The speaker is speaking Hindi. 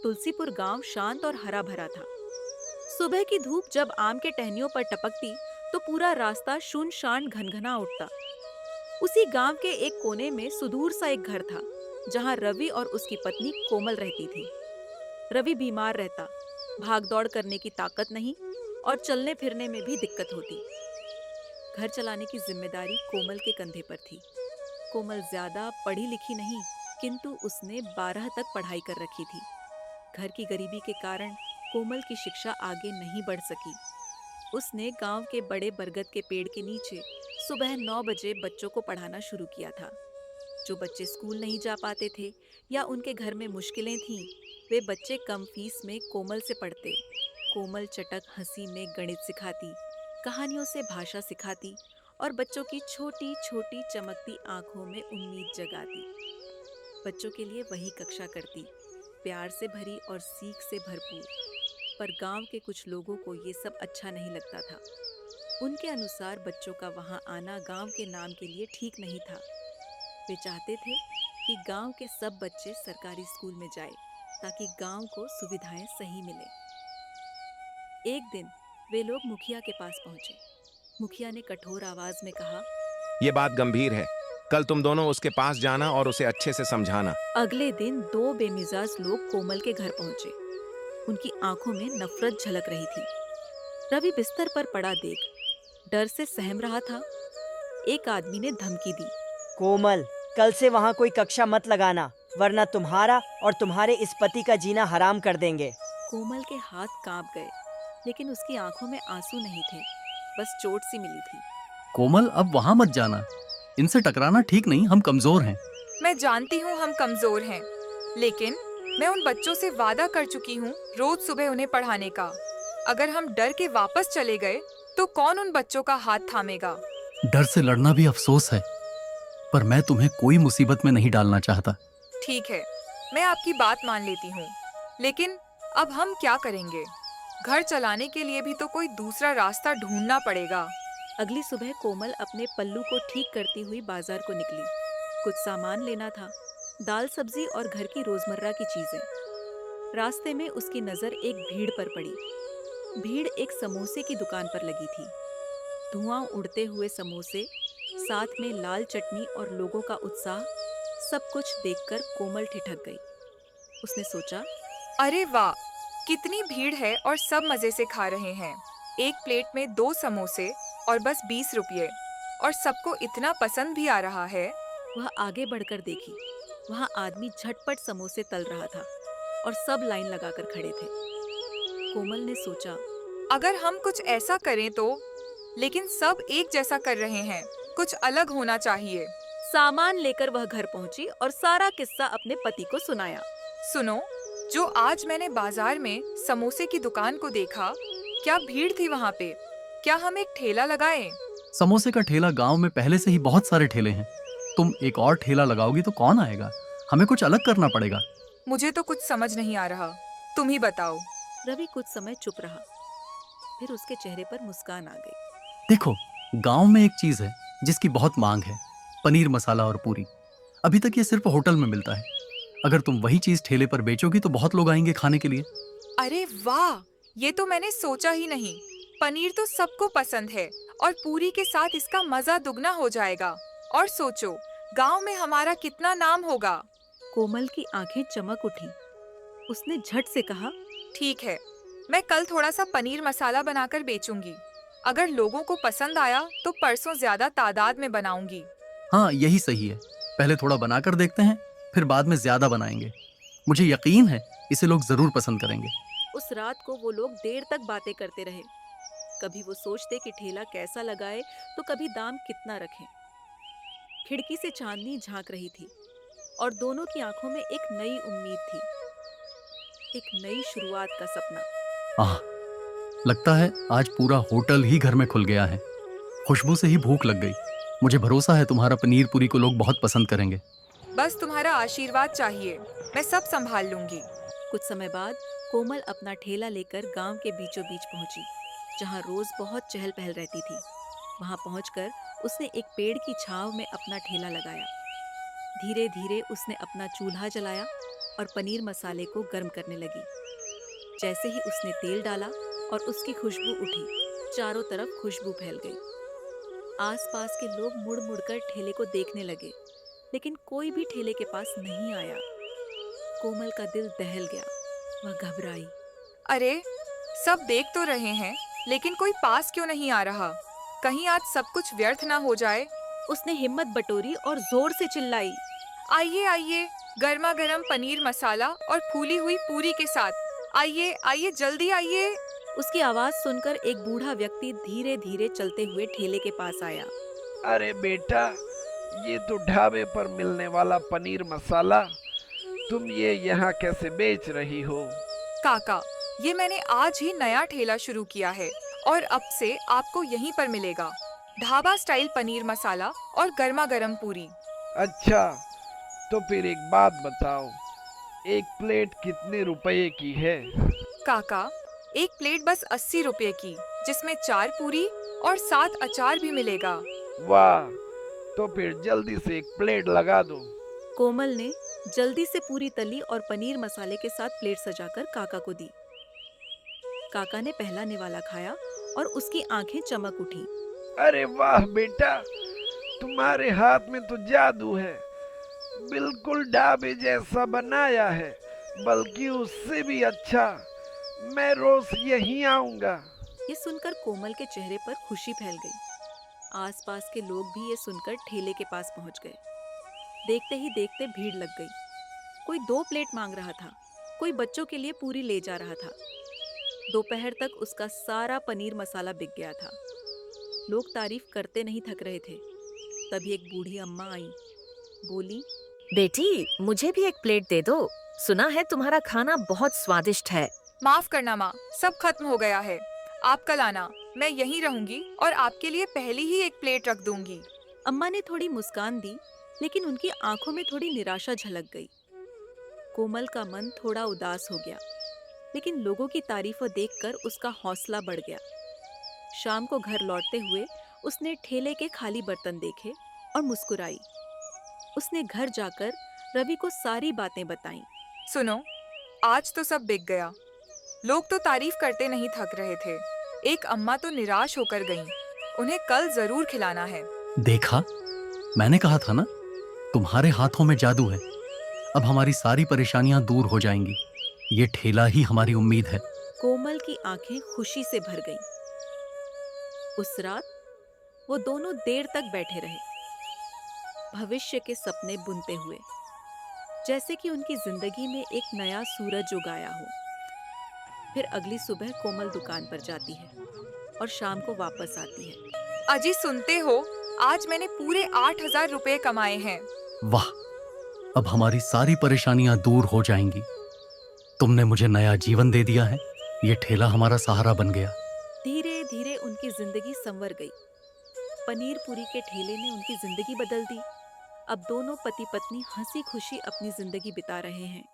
तुलसीपुर गांव शांत और हरा भरा था। सुबह की धूप जब आम के टहनियों पर टपकती तो पूरा रास्ता शूनशान घनघना उठता। उसी गांव के एक कोने में सुदूर सा एक घर था, जहां रवि और उसकी पत्नी कोमल रहती थी। रवि बीमार रहता, भाग दौड़ करने की ताकत नहीं और चलने फिरने में भी दिक्कत होती। घर चलाने की जिम्मेदारी कोमल के कंधे पर थी। कोमल ज्यादा पढ़ी लिखी नहीं, किंतु उसने 12 तक पढ़ाई कर रखी थी। घर की गरीबी के कारण कोमल की शिक्षा आगे नहीं बढ़ सकी। उसने गांव के बड़े बरगद के पेड़ के नीचे सुबह 9 बजे बच्चों को पढ़ाना शुरू किया था। जो बच्चे स्कूल नहीं जा पाते थे या उनके घर में मुश्किलें थीं, वे बच्चे कम फीस में कोमल से पढ़ते। कोमल चटक हंसी में गणित सिखाती, कहानियों से भाषा सिखाती और बच्चों की छोटी छोटी चमकती आंखों में उम्मीद जगाती। बच्चों के लिए वही कक्षा करती, प्यार से भरी और सीख से भरपूर। पर गांव के कुछ लोगों को ये सब अच्छा नहीं लगता था। उनके अनुसार बच्चों का वहां आना गांव के नाम के लिए ठीक नहीं था। वे चाहते थे कि गांव के सब बच्चे सरकारी स्कूल में जाए, ताकि गांव को सुविधाएं सही मिले। एक दिन वे लोग मुखिया के पास पहुंचे। मुखिया ने कठोर आवाज में कहा, ये बात गंभीर है। कल तुम दोनों उसके पास जाना और उसे अच्छे से समझाना। अगले दिन 2 बेमिजाज लोग कोमल के घर पहुंचे। उनकी आंखों में नफरत झलक रही थी। रवि बिस्तर पर पड़ा देख डर से सहम रहा था। एक आदमी ने धमकी दी, कोमल, कल से वहाँ कोई कक्षा मत लगाना, वरना तुम्हारा और तुम्हारे इस पति का जीना हराम कर देंगे। कोमल के हाथ कांप गए, लेकिन उसकी आंखों में आंसू नहीं थे, बस चोट सी मिली थी। कोमल, अब वहां मत जाना। इनसे टकराना ठीक नहीं, हम कमजोर हैं। मैं जानती हूँ हम कमजोर हैं, लेकिन मैं उन बच्चों से वादा कर चुकी हूँ रोज सुबह उन्हें पढ़ाने का। अगर हम डर के वापस चले गए तो कौन उन बच्चों का हाथ थामेगा? डर से लड़ना भी अफसोस है, पर मैं तुम्हें कोई मुसीबत में नहीं डालना चाहता। ठीक है, मैं आपकी बात मान लेती हूँ, लेकिन अब हम क्या करेंगे? घर चलाने के लिए भी तो कोई दूसरा रास्ता ढूंढना पड़ेगा। अगली सुबह कोमल अपने पल्लू को ठीक करती हुई बाजार को निकली। कुछ सामान लेना था, दाल सब्जी और घर की रोजमर्रा की चीजें। रास्ते में उसकी नजर एक भीड़ पर पड़ी। भीड़ एक समोसे की दुकान पर लगी थी। धुआं उड़ते हुए समोसे, साथ में लाल चटनी और लोगों का उत्साह, सब कुछ देखकर कोमल ठिठक गई। उसने सोचा, अरे वाह, कितनी भीड़ है और सब मजे से खा रहे हैं। एक प्लेट में 2 समोसे और बस 20 रुपये, और सबको इतना पसंद भी आ रहा है। वह आगे बढ़कर देखी। वहां आदमी झटपट समोसे तल रहा था और सब लाइन लगाकर खड़े थे। कोमल ने सोचा, अगर हम कुछ ऐसा करें तो, लेकिन सब एक जैसा कर रहे हैं, कुछ अलग होना चाहिए। सामान लेकर वह घर पहुंची और सारा किस्सा अपने पति को सुनाया। सुनो, जो आज मैंने बाजार में समोसे की दुकान को देखा, क्या भीड़ थी वहाँ पे? क्या हम एक ठेला लगाएं? समोसे का ठेला गांव में पहले से ही बहुत सारे ठेले हैं। तुम एक और ठेला लगाओगी तो कौन आएगा? हमें कुछ अलग करना पड़ेगा। मुझे तो कुछ समझ नहीं आ रहा, तुम ही बताओ। रवि कुछ समय चुप रहा, फिर उसके चेहरे पर मुस्कान आ गई। देखो, गांव में एक चीज है जिसकी बहुत मांग है, पनीर मसाला और पूरी। अभी तक ये सिर्फ होटल में मिलता है। अगर तुम वही चीज ठेले पर बेचोगी तो बहुत लोग आएंगे खाने के लिए। अरे वाह, ये तो मैंने सोचा ही नहीं। पनीर तो सबको पसंद है और पूरी के साथ इसका मजा दुगना हो जाएगा। और सोचो, गांव में हमारा कितना नाम होगा। कोमल की आंखें चमक उठी। उसने झट से कहा, ठीक है, मैं कल थोड़ा सा पनीर मसाला बनाकर बेचूंगी। अगर लोगों को पसंद आया तो परसों ज्यादा तादाद में बनाऊंगी। हाँ, यही सही है। पहले थोड़ा बनाकर देखते हैं, फिर बाद में ज्यादा बनाएंगे। मुझे यकीन है इसे लोग जरूर पसंद करेंगे। उस रात को वो लोग देर तक बातें करते रहे। कभी वो सोचते कि ठेला कैसा लगाए, तो कभी दाम कितना रखें। खिड़की से चांदनी झांक रही थी और दोनों की आंखों में एक नई उम्मीद थी, एक नई शुरुआत का सपना। आह, लगता है आज पूरा होटल ही घर में खुल गया है। खुशबू से ही भूख लग गई। मुझे भरोसा है तुम्हारा पनीर पूरी को लोग बहुत पसंद करेंगे। बस तुम्हारा आशीर्वाद चाहिए, मैं सब संभाल लूंगी। कुछ समय बाद कोमल अपना ठेला लेकर गांव के बीचों बीच पहुंची, जहां रोज बहुत चहल पहल रहती थी। वहां पहुंचकर उसने एक पेड़ की छांव में अपना ठेला लगाया। धीरे धीरे उसने अपना चूल्हा जलाया और पनीर मसाले को गर्म करने लगी। जैसे ही उसने तेल डाला और उसकी खुशबू उठी, चारों तरफ खुशबू फैल गई। आसपास के लोग मुड़ मुड़कर ठेले को देखने लगे, लेकिन कोई भी ठेले के पास नहीं आया। कोमल का दिल दहल गया, वह घबराई। अरे, सब देख तो रहे हैं, लेकिन कोई पास क्यों नहीं आ रहा? कहीं आज सब कुछ व्यर्थ ना हो जाए। उसने हिम्मत बटोरी और जोर से चिल्लाई, आइए आइए, गर्मा गर्म पनीर मसाला और फूली हुई पूरी के साथ। आइए आइए, जल्दी आइए। उसकी आवाज सुनकर एक बूढ़ा व्यक्ति धीरे धीरे चलते हुए ठेले के पास आया। अरे बेटा, ये तो ढाबे पर मिलने वाला पनीर मसाला, तुम ये यहाँ कैसे बेच रही हो? काका, ये मैंने आज ही नया ठेला शुरू किया है और अब से आपको यहीं पर मिलेगा ढाबा स्टाइल पनीर मसाला और गर्मा गर्म पूरी। अच्छा, तो फिर एक बात बताओ, एक प्लेट कितने रुपए की है? काका, एक प्लेट बस 80 रुपए की, जिसमें 4 पूरी और 7 अचार भी मिलेगा। वाह, तो फिर जल्दी से एक प्लेट लगा दो। कोमल ने जल्दी से पूरी तली और पनीर मसाले के साथ प्लेट सजाकर काका को दी। काका ने पहला निवाला खाया और उसकी आंखें चमक उठी। अरे वाह बेटा, तुम्हारे हाथ में तो जादू है। बिल्कुल ढाबे जैसा बनाया है, बल्कि उससे भी अच्छा। मैं रोज यहीं आऊंगा। ये सुनकर कोमल के चेहरे पर खुशी फैल गई। आसपास के लोग भी ये सुनकर ठेले के पास पहुंच गए। देखते ही देखते भीड़ लग गई। कोई 2 प्लेट मांग रहा था, कोई बच्चों के लिए पूरी ले जा रहा था। दोपहर तक उसका सारा पनीर मसाला बिक गया था। लोग तारीफ करते नहीं थक रहे थे। तभी एक बूढ़ी अम्मा आई, बोली, बेटी, मुझे भी एक प्लेट दे दो। सुना है तुम्हारा खाना बहुत स्वादिष्ट है। माफ करना माँ, सब खत्म हो गया है। आप कल आना, मैं यहीं रहूंगी और आपके लिए पहली ही एक प्लेट रख दूंगी। अम्मा ने थोड़ी मुस्कान दी, लेकिन उनकी आंखों में थोड़ी निराशा झलक गई। कोमल का मन थोड़ा उदास हो गया, लेकिन लोगों की तारीफों देखकर उसका हौसला बढ़ गया। शाम को घर लौटते हुए उसने ठेले के खाली बर्तन देखे और मुस्कुराई। उसने घर जाकर रवि को सारी बातें बताईं। सुनो, आज तो सब बिक गया। लोग तो तारीफ करते नहीं थक रहे थे। एक अम्मा तो निराश होकर गईं। उन्हें कल जरूर खिलाना है। देखा, मैंने कहा था ना, तुम्हारे हाथों में जादू है। अब हमारी सारी परेशानियां दूर हो जाएंगी। ये ठेला ही हमारी उम्मीद है। कोमल की आंखें खुशी से भर गईं। उस रात वो दोनों देर तक बैठे रहे, भविष्य के सपने बुनते हुए, जैसे कि उनकी जिंदगी में एक नया सूरज उगाया हो। फिर अगली सुबह कोमल दुकान पर जाती है और शाम को वापस आती है। अजी, सुनते हो, आज मैंने पूरे 8,000 रुपए कमाए हैं। वाह, अब हमारी सारी परेशानियां दूर हो जाएंगी। तुमने मुझे नया जीवन दे दिया है। ये ठेला हमारा सहारा बन गया। धीरे धीरे उनकी जिंदगी संवर गई। पनीर पूरी के ठेले ने उनकी जिंदगी बदल दी। अब दोनों पति पत्नी हंसी खुशी अपनी जिंदगी बिता रहे हैं।